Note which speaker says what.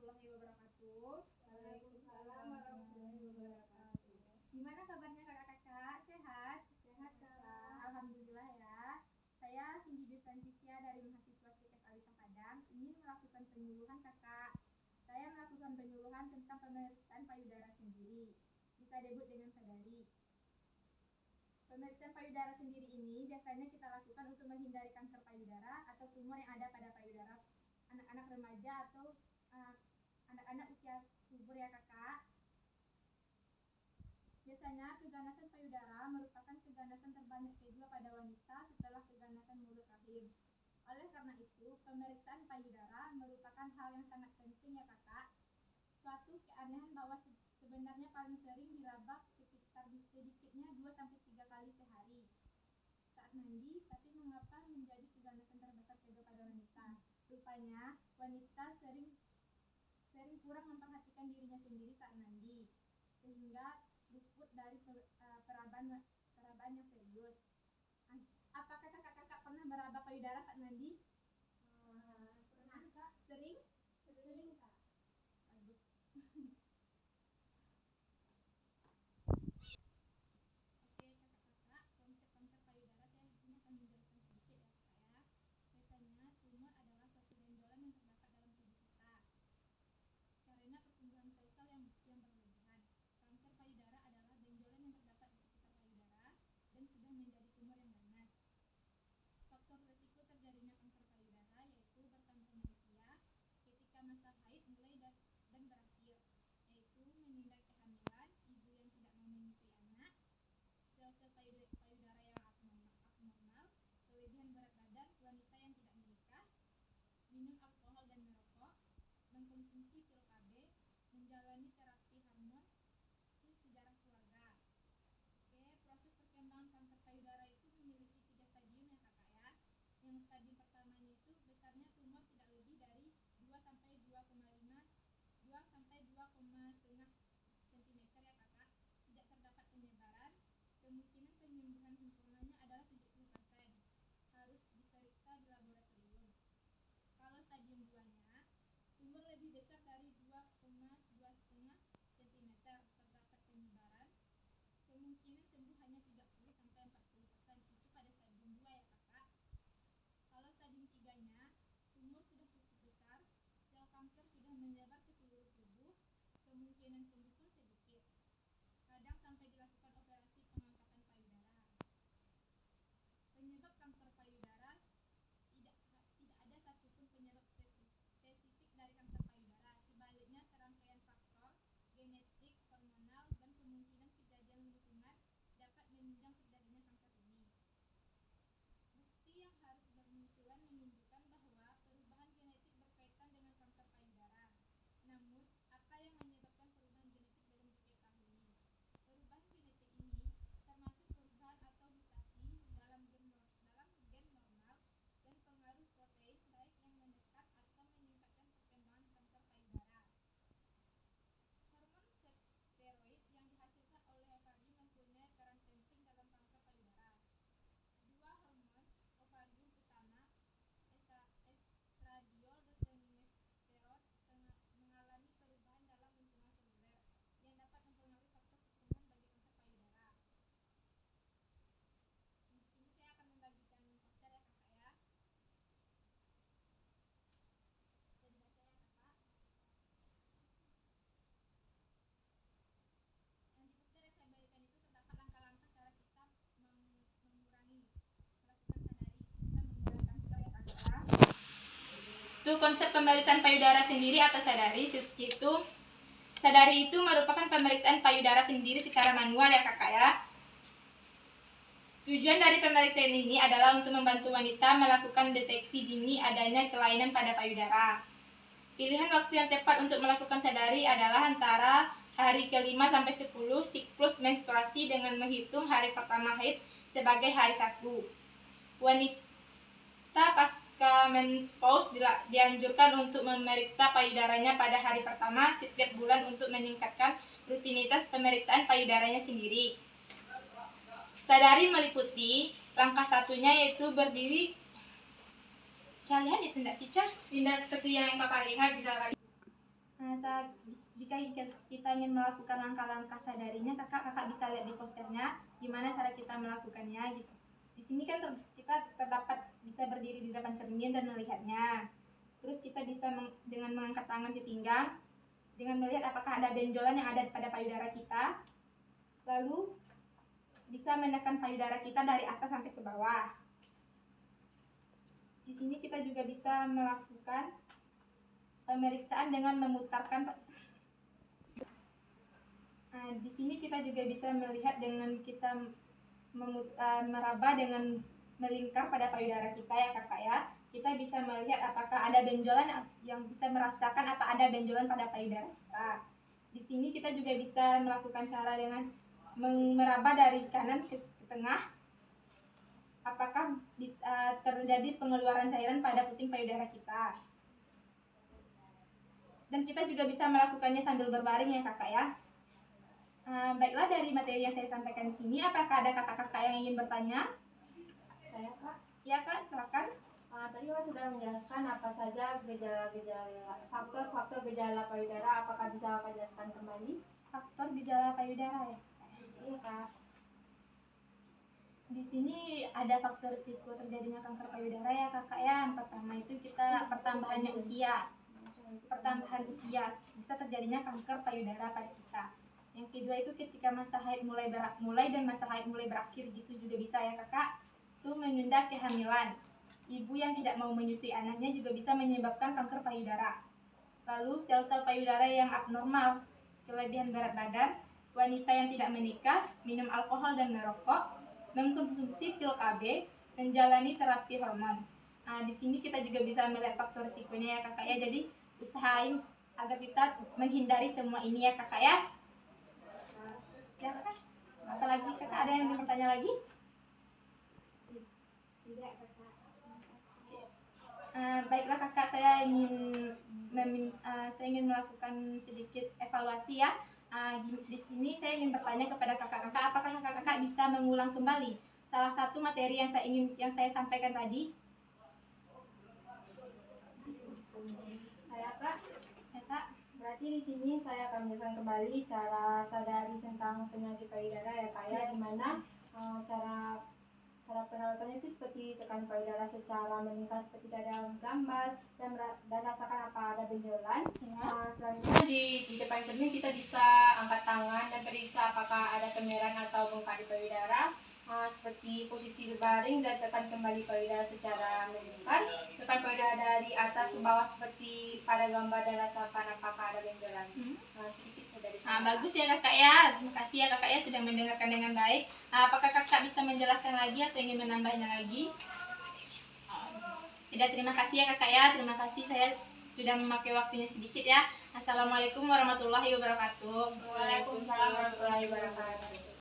Speaker 1: warahmatullahi wabarakatuh. Waalaikumsalam warahmatullahi wabarakatuh. Gimana kabarnya kakak-kakak? Sehat? Sehat Kak. Alhamdulillah ya. Saya Cindy Francisca dari mahasiswa Stikes Alisa Padang ingin melakukan penyuluhan kakak. Saya melakukan penyuluhan tentang pemeriksaan payudara sendiri. Bisa disebut dengan sadari. Pemeriksaan payudara sendiri ini biasanya kita lakukan untuk menghindari kanker payudara atau tumor yang ada pada payudara anak-anak remaja atau anak-anak usia subur ya kakak. Biasanya keganasan payudara merupakan keganasan terbanyak kedua pada wanita setelah keganasan mulut rahim. Oleh karena itu, pemeriksaan payudara merupakan hal yang sangat penting ya kakak. Suatu keanehan bahwa sebenarnya paling sering diraba sekitar sedikitnya 2-3 kali sehari saat mandi, tapi mengapa menjadi keganasan terbesar kedua pada wanita? Rupanya wanita sering kurang memperhatikan dirinya sendiri saat mandi, sehingga luput dari perabaan yang serius. Apakah kakak-kakak pernah meraba payudara saat mandi? Pernah kak. Sering? Sering kak. Bagus. Oke kakak-kakak, konsep payudara saya di sini akan menjelaskan sedikit ya kak ya. Biasanya tumor adalah suatu benjolan yang terdapat dalam tubuh kita karena pertumbuhan sel-sel yang berlebihan. Kanker payudara adalah benjolan yang terdapat di sekitar payudara dan sudah menjadi tumor yang ganas. Faktor resiko terjadinya kanker payudara yaitu bertambahnya usia, ketika masa haid mulai dan berakhir, yaitu menunda kehamilan, ibu yang tidak mau menyusui anak, sel-sel payudara yang abnormal, kelebihan berat badan, wanita yang tidak menikah, minum alkohol dan merokok, mengkonsumsi pil KB, menjalani terapi hormon, sejarah keluarga. Oke, proses perkembangan kanker payudara itu memiliki 3 stadium ya kakak ya. Yang stadium pertamanya itu besarnya tumor tidak lebih dari 2-2,5 cm ya kakak. Tidak terdapat penyebaran. Kemungkinan penyembuhan sempurnanya adalah 70%. Harus diperiksa di laboratorium. Kalau stadium 2-nya, tumor lebih besar dari 2,5 cm, terdapat penyebaran. Kemungkinan sembuh hanya 30-40%. Itu pada stadium 2 ya kakak. Kalau stadium 3-nya, tumor sudah cukup besar, sel kanker sudah menyebar ke seluruh tubuh, kemungkinan sembuh pun sedikit. Kadang sampai dilakukan operasi pengangkatan payudara. Penyebab kanker payudara tidak ada satupun penyebab spesifik dari kanker payudara. Sebaliknya, serangkaian faktor genetik, hormonal, dan kemungkinan kejadian lingkungan dapat menunjang terjadinya kanker ini. Bukti yang harus bermunculan menunjukkan bahwa perubahan genetik berkaitan dengan kanker payudara. Namun, apa yang menyebabkan perubahan genetik belum diketahui. Perubahan genetik ini termasuk perubahan atau mutasi dalam gen normal dan pengaruh protein baik yang menekan atau meningkatkan perkembangan kanker payudara. Hormon steroid yang dihasilkan oleh ovarium mempunyai peran penting dalam kanker payudara. 2 hormon ovarium utama, estradiol dan progesteron, mengalami perubahan dalam lingkungan seluler yang dapat mempengaruhi faktor keturunan bagi kanker payudara. Di sini saya akan membagikan poster ya kakak ya. Bisa dibaca ya kakak. Yang di poster yang saya bagikan itu terdapat langkah-langkah cara kita mengurangi melakukan sadari kita mengurangi kanker ya kakak. Itu konsep pemeriksaan payudara sendiri atau sadari, itu sadari itu merupakan pemeriksaan payudara sendiri secara manual ya kakak ya. Tujuan dari pemeriksaan ini adalah untuk membantu wanita melakukan deteksi dini adanya kelainan pada payudara. Pilihan waktu yang tepat untuk melakukan sadari adalah antara hari ke-5 sampai 10 siklus menstruasi dengan menghitung hari pertama haid sebagai hari 1. Wanita pasca menopause dianjurkan untuk memeriksa payudaranya pada hari pertama setiap bulan untuk meningkatkan rutinitas pemeriksaan payudaranya sendiri. Sadari meliputi langkah satunya yaitu berdiri. Kalian itu enggak sih, Cah? Tidak seperti yang kakak lihat bisa kali. Jika kita ingin melakukan langkah-langkah sadarinya, kakak bisa lihat di posternya gimana cara kita melakukannya gitu. Di sini kan kita terdapat bisa berdiri di depan cermin dan melihatnya. Terus kita bisa dengan mengangkat tangan ke pinggang, dengan melihat apakah ada benjolan yang ada pada payudara kita. Lalu bisa menekan payudara kita dari atas sampai ke bawah. Di sini kita juga bisa melakukan pemeriksaan dengan memutarkan. Di sini kita juga bisa melihat dengan kita meraba dengan melingkar pada payudara kita ya kakak ya. Kita bisa melihat apakah ada benjolan, yang bisa merasakan apa ada benjolan pada payudara kita. Di sini kita juga bisa melakukan cara dengan meraba dari kanan ke tengah, apakah bisa terjadi pengeluaran cairan pada puting payudara kita. Dan kita juga bisa melakukannya sambil berbaring ya kakak ya. Baiklah, dari materi yang saya sampaikan di sini, apakah ada kakak-kakak yang ingin bertanya?
Speaker 2: Saya kak.
Speaker 1: Ya kak, silakan.
Speaker 2: Tadi Kak sudah menjelaskan apa saja faktor gejala payudara. Apakah bisa Kak jelaskan kembali?
Speaker 1: Faktor gejala payudara ya?
Speaker 2: Iya kak.
Speaker 1: Di sini ada faktor risiko terjadinya kanker payudara ya kakak ya. Yang pertama itu kita pertambahan usia bisa terjadinya kanker payudara pada kita. Yang kedua itu ketika masa haid mulai dan masa haid mulai berakhir gitu juga bisa ya kakak. Itu menunda kehamilan. Ibu yang tidak mau menyusui anaknya juga bisa menyebabkan kanker payudara. Lalu sel-sel payudara yang abnormal, kelebihan berat badan, wanita yang tidak menikah, minum alkohol dan merokok, mengkonsumsi pil KB, menjalani terapi hormon. Di sini kita juga bisa melihat faktor risikonya ya kakak ya. Jadi usahain agar kita menghindari semua ini ya kakak ya. Silakan. Apalagi kakak, ada yang ingin bertanya lagi?
Speaker 2: Tidak kakak.
Speaker 1: Baiklah kakak, saya ingin melakukan sedikit evaluasi ya. Di sini saya ingin bertanya kepada kakak-kakak, apakah kakak-kakak bisa mengulang kembali salah satu materi yang saya sampaikan tadi?
Speaker 2: Saya kak.
Speaker 1: Ya kak.
Speaker 2: Berarti di sini saya akan menjelaskan kembali cara sadari tentang penyakit payudara ya kak ya. Dimana cara perawatannya itu seperti tekan payudara secara meningkat seperti dalam gambar, dan rasakan apa ada benjolan. Selanjutnya di depan cermin kita bisa angkat tangan dan periksa apakah ada kemerahan atau bengkak di payudara. Seperti posisi berbaring dan tekan kembali payudara secara melingkar. Tekan payudara dari atas ke bawah seperti pada gambar dan rasakan apakah ada benjolan. Sedikit dari saya.
Speaker 1: Bagus ya kakak ya. Terima kasih ya kakak ya sudah mendengarkan dengan baik. Apakah kakak bisa menjelaskan lagi atau ingin menambahnya lagi? Tidak, terima kasih ya kakak ya. Terima kasih, saya sudah memakai waktunya sedikit ya. Assalamualaikum warahmatullahi wabarakatuh.
Speaker 2: Waalaikumsalam warahmatullahi wabarakatuh.